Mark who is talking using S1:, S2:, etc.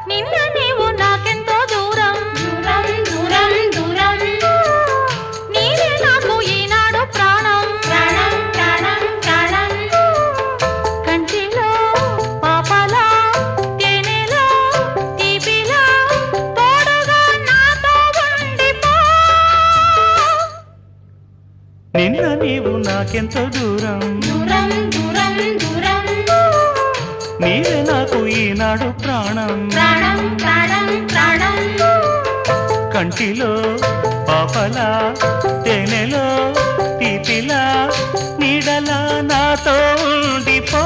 S1: నిన్న నీవు నాకెంతో దూరం దూరం దూరం దూరం నీవే నాకు ఈనాడు ప్రాణం ప్రాణం ప్రాణం ప్రాణం కంటిలో పాపలా తేనెలో తీపిలా తోడుగా నాతో ఉండిపో
S2: నిన్న నీవు నాకెంతో దూరం
S1: దూరం దూరం దూరం
S2: నీవే నాకు ఈనాడు ప్రాణం
S1: ప్రాణం ప్రాణం ప్రాణం
S2: కంటిలో పాపలా తేనెలో తీపిలా నీడలా నాతో ఉండిపో